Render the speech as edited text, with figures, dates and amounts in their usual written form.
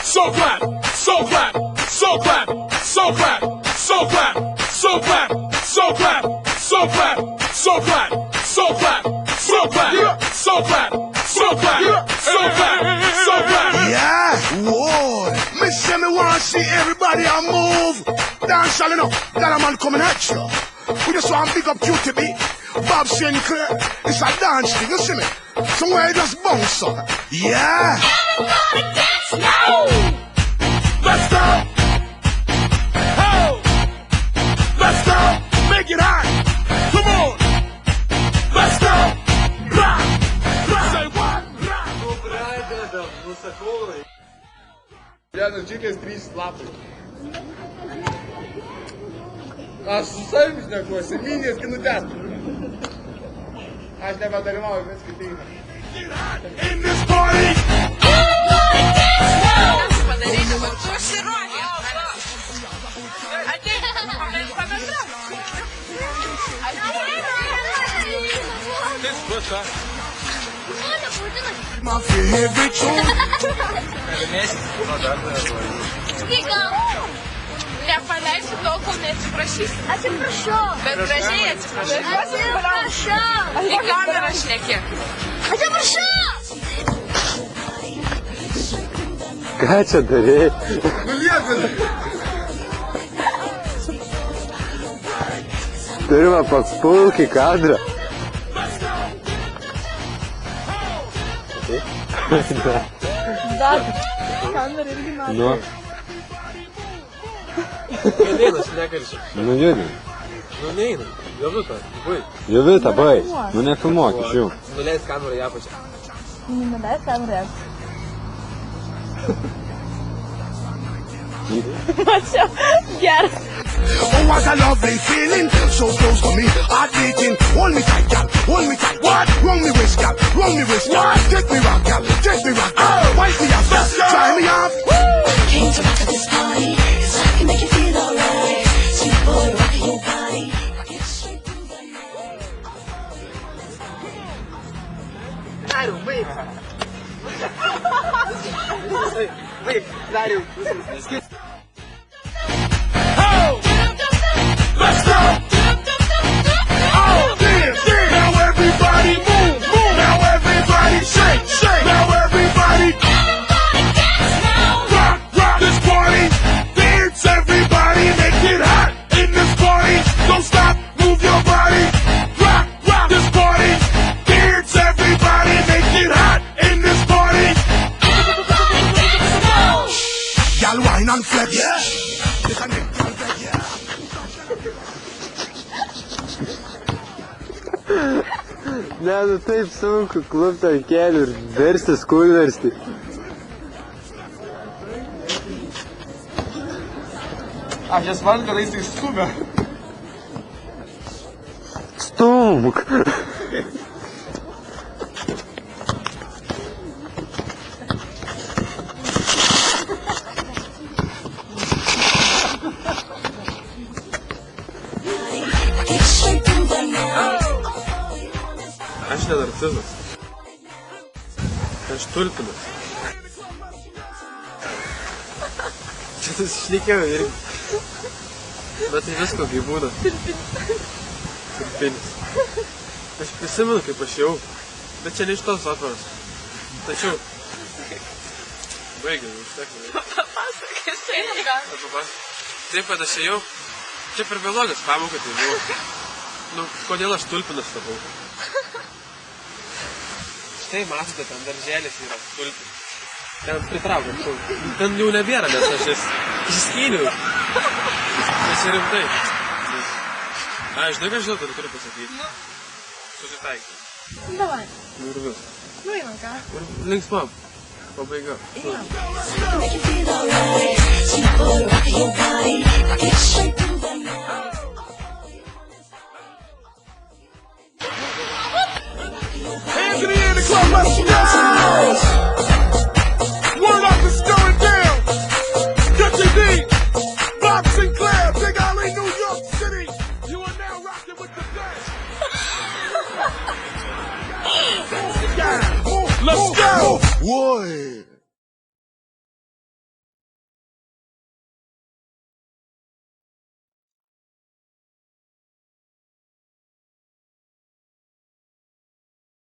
So clap, so clap, so clap, so clap, so clap, so clap, so clap, so clap, so clap, so clap, so clap, so clap, so clap, so clap, so clap. Yeah, whoa. Me say me want see everybody a move. Dance all enough. That a man coming at you. We just want to big up QTB. Bob Sinclair. It's a dance thing, you see me? Somewhere you just bounce up. Yeah. Everybody dance now. Let's go. Ho. Let's go. Make it hot. Come on. Let's go. Rock. Say what? Реально, чикай стричь лапы. Aš su savimi šnekuosi, minės kinutės. Aš nebedalyvauju, mes kitaip. In this party. Everybody dance now. Padaryti kartu širokį. Ateik, pabendrauk. My favorite tune. Nepaleisiu tol, kol neatsiprašysi. Atsiprašau. Bet gražiai atsiprašai. Atsiprašau. Į kamerą šneki. Atsiprašau. Ką čia darei? Nu liepinai. Turime papulk į kadrą. Dar. Kamera irgi man. Nu, Neina, šnekalčiu. nu judin. Nu neina. Jovita, baig. Jovita, baig. Nu nefilmuok iš jų. Nuleis kamerą į apačią. Nuleis kamerą. Mačiau. Geras. Oh, what a lovely feeling. So close to me, heart beating. Hold me tight, gal. Hold me tight. What? Wrong me waist, gal. Wrong me waist, gal. Take me rock, gal. Take me rock, gal. Wipe me off, try me off. Came to rock at this party, 'cause I can make you feel alright. Sweet boy, rockin' your body. Get straight through the night. Dariau, baig. Baig, Dariau. Ho. Let's go. Oh, dance, dance. Now everybody move, move. Now everybody shake, shake. Now everybody. Everybody dance now. Rock, rock this party. Dance, everybody. Make it hot in this party. Don't stop, move your body. Rock, rock this party. Dance, everybody. Make it hot in this party. Everybody dance now. Gal, wine and flex. Yeah. Ne, nu taip sunku klupti ant kelių ir verstis, kulversti. Aš nesvarbu, kad jis tik stumia. Stumk! Get straight through the night. Aš ne narcizas. Aš tulpinas. Čia tas šnekėjau irgi. Bet tai visko kaip būna. Tulpinis. Aš prisimenu, kaip aš jau. Bet čia ne iš tos atvaros. Tačiau. Baigiau, užtekau. Pasakai, einam gal. Taip, kad aš ėjau. Čia per biologijos pamoką tai buvo. Nu, kodėl aš tulpinas tapau? Štai matote, ten darželis yra tulpis. Ten pritraukiam tulpį. Ten jau nebėra, nes aš išskyniau. Nes ir rimtai. Žinai, ką žinau, turiu pasakyti. Susitaikyti. Davai. Ir vis. Nu, einam ką. Ir linksmam. Pabaiga. Make you feel alright. Sweet boy, rockin' your body. Get straight through the night. Hands in the air in the club, let's go! Word up, it's going down. Cut your D. Bob Sinclair, Big Alley, New York City. You are now rocking with the best. Yeah, move. Let's go! Whoa.